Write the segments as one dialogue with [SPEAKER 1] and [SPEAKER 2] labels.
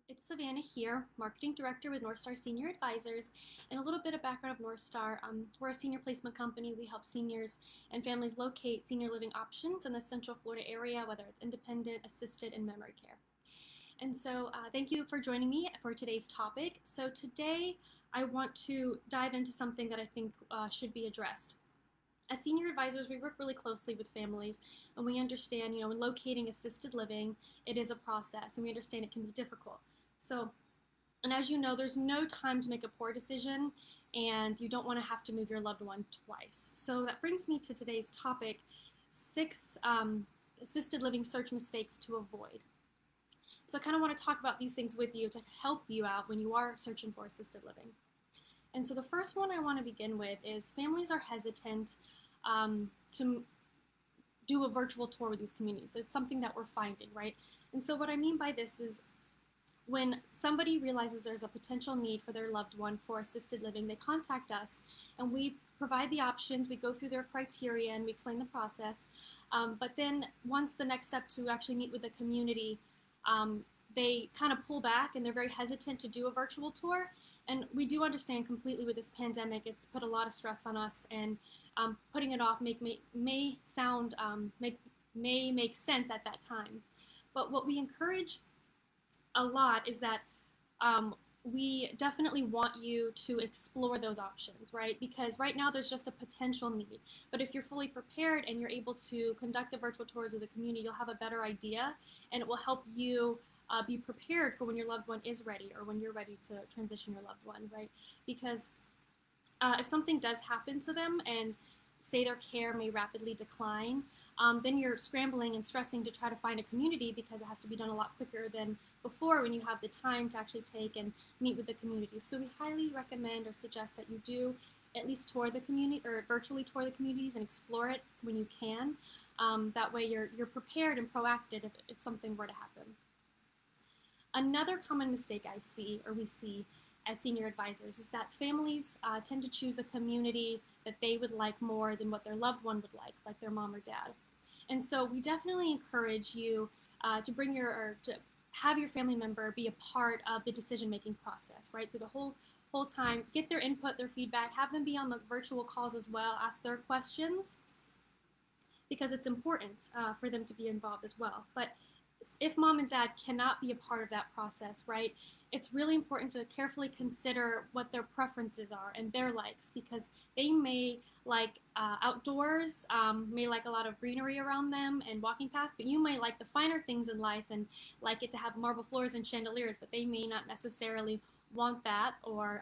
[SPEAKER 1] It's Savannah here, Marketing Director with North Star Senior Advisors, and a little bit of background of North Star. We're a senior placement company. We help seniors and families locate senior living options in the Central Florida area, whether it's independent, assisted, and memory care. And so thank you for joining me for today's topic. So today I want to dive into something that I think should be addressed. As senior advisors, we work really closely with families, and we understand, when locating assisted living, it is a process, and we understand it can be difficult. So, and as you know, there's no time to make a poor decision, and you don't want to have to move your loved one twice. So that brings me to today's topic, 6 assisted living search mistakes to avoid. So I kind of want to talk about these things with you to help you out when you are searching for assisted living. And so the first one I want to begin with is families are hesitant to do a virtual tour with these communities. It's something that we're finding, right? And so what I mean by this is when somebody realizes there's a potential need for their loved one for assisted living, they contact us and we provide the options, we go through their criteria and we explain the process. But then once the next step to actually meet with the community, they kind of pull back and they're very hesitant to do a virtual tour. And we do understand completely with this pandemic, it's put a lot of stress on us, and putting it off may make sense at that time. But what we encourage a lot is that we definitely want you to explore those options, right? Because right now there's just a potential need. But if you're fully prepared and you're able to conduct the virtual tours with the community, you'll have a better idea, and it will help you be prepared for when your loved one is ready or when you're ready to transition your loved one, right? Because if something does happen to them and say their care may rapidly decline, then you're scrambling and stressing to try to find a community because it has to be done a lot quicker than before when you have the time to actually take and meet with the community. So we highly recommend or suggest that you do at least tour the community or virtually tour the communities and explore it when you can. That way you're prepared and proactive if something were to happen. Another common mistake we see as senior advisors is that families tend to choose a community that they would like more than what their loved one would like their mom or dad. And so we definitely encourage you to have your family member be a part of the decision-making process, right? Through the whole time, get their input, their feedback, have them be on the virtual calls as well, ask their questions, because it's important for them to be involved as well. But if mom and dad cannot be a part of that process, right, it's really important to carefully consider what their preferences are and their likes, because they may like outdoors, may like a lot of greenery around them and walking past, but you might like the finer things in life and like it to have marble floors and chandeliers, but they may not necessarily want that, or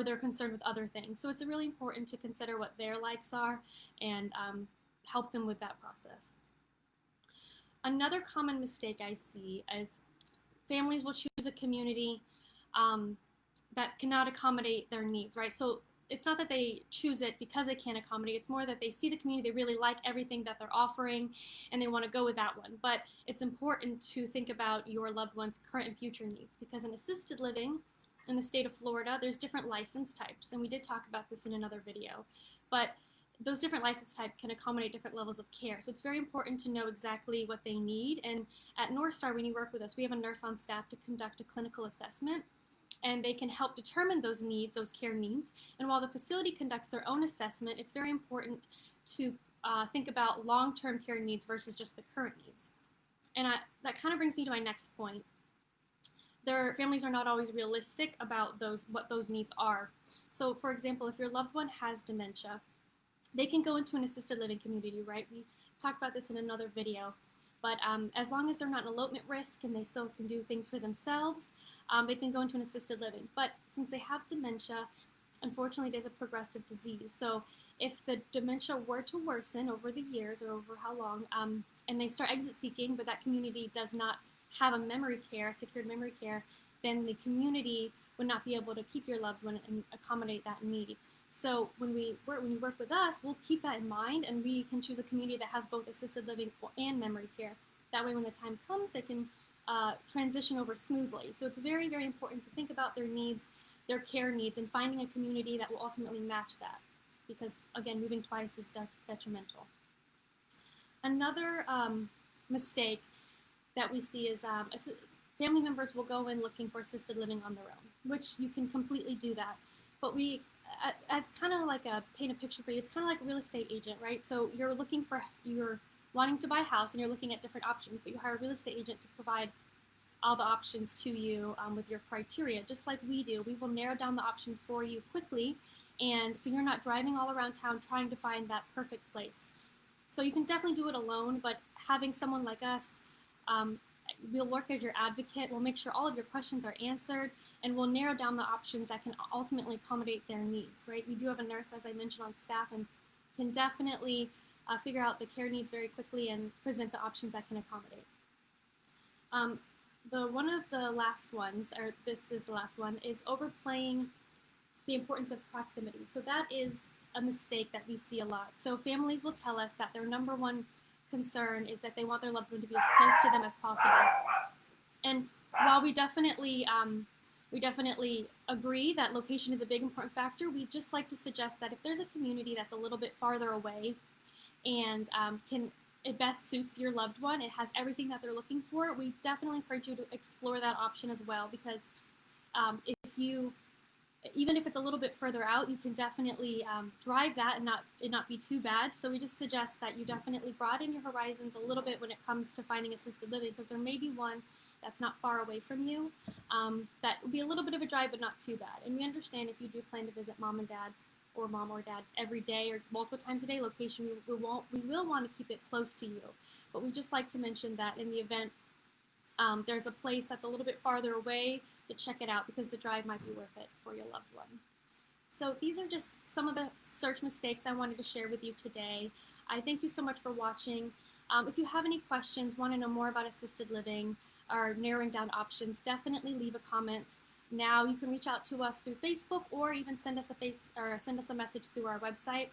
[SPEAKER 1] they're concerned with other things. So it's really important to consider what their likes are and help them with that process. Another common mistake I see is families will choose a community that cannot accommodate their needs, right? So it's not that they choose it because they can't accommodate, it's more that they see the community, they really like everything that they're offering, and they want to go with that one. But it's important to think about your loved one's current and future needs, because in assisted living in the state of Florida, there's different license types, and we did talk about this in another video. But those different license types can accommodate different levels of care. So it's very important to know exactly what they need. And at North Star, when you work with us, we have a nurse on staff to conduct a clinical assessment, and they can help determine those needs, those care needs. And while the facility conducts their own assessment, it's very important to think about long-term care needs versus just the current needs. And that kind of brings me to my next point. Their families are not always realistic about what those needs are. So for example, if your loved one has dementia, they can go into an assisted living community, right? We talked about this in another video. But as long as they're not an elopement risk and they still can do things for themselves, they can go into an assisted living. But since they have dementia, unfortunately, it is a progressive disease. So if the dementia were to worsen over the years or over how long, and they start exit seeking, but that community does not have a memory care, secured memory care, then the community would not be able to keep your loved one and accommodate that need. So when you work with us, we'll keep that in mind, and we can choose a community that has both assisted living and memory care. That way when the time comes, they can transition over smoothly. So it's very, very important to think about their needs, their care needs, and finding a community that will ultimately match that. Because again, moving twice is detrimental. Another mistake that we see is family members will go in looking for assisted living on their own, which you can completely do that. But we, as kind of like a paint a picture for you, it's kind of like a real estate agent, right? So you're wanting to buy a house and you're looking at different options, but you hire a real estate agent to provide all the options to you with your criteria, just like we do. We will narrow down the options for you quickly, and so you're not driving all around town trying to find that perfect place. So you can definitely do it alone, but having someone like us, um, we'll work as your advocate. We'll make sure all of your questions are answered, and we'll narrow down the options that can ultimately accommodate their needs, right? We do have a nurse, as I mentioned, on staff, and can definitely figure out the care needs very quickly and present the options that can accommodate. One of the last ones, or this is the last one, is overplaying the importance of proximity. So that is a mistake that we see a lot. So families will tell us that their number one concern is that they want their loved one to be as close to them as possible. And while we definitely agree that location is a big important factor, we just like to suggest that if there's a community that's a little bit farther away and it best suits your loved one, it has everything that they're looking for, we definitely encourage you to explore that option as well, because even if it's a little bit further out, you can definitely drive that and not be too bad. So we just suggest that you definitely broaden your horizons a little bit when it comes to finding assisted living, because there may be one that's not far away from you. That would be a little bit of a drive, but not too bad. And we understand if you do plan to visit mom and dad, or mom or dad every day or multiple times a day location, we will want to keep it close to you. But we just like to mention that in the event there's a place that's a little bit farther away, to check it out, because the drive might be worth it for your loved one. So these are just some of the search mistakes I wanted to share with you today. I thank you so much for watching. If you have any questions, want to know more about assisted living or narrowing down options, definitely leave a comment. Now you can reach out to us through Facebook, or even send us a message through our website,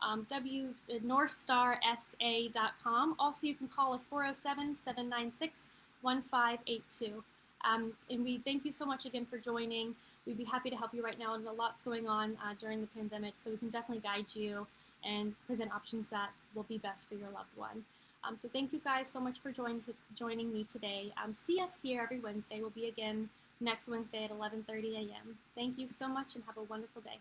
[SPEAKER 1] northstarsa.com. Also, you can call us 407-796-1582. And we thank you so much again for joining. We'd be happy to help you right now, and a lot's going on during the pandemic, so we can definitely guide you and present options that will be best for your loved one. So thank you guys so much for joining me today. See us here every Wednesday. We'll be again next Wednesday at 11:30 a.m. Thank you so much, and have a wonderful day.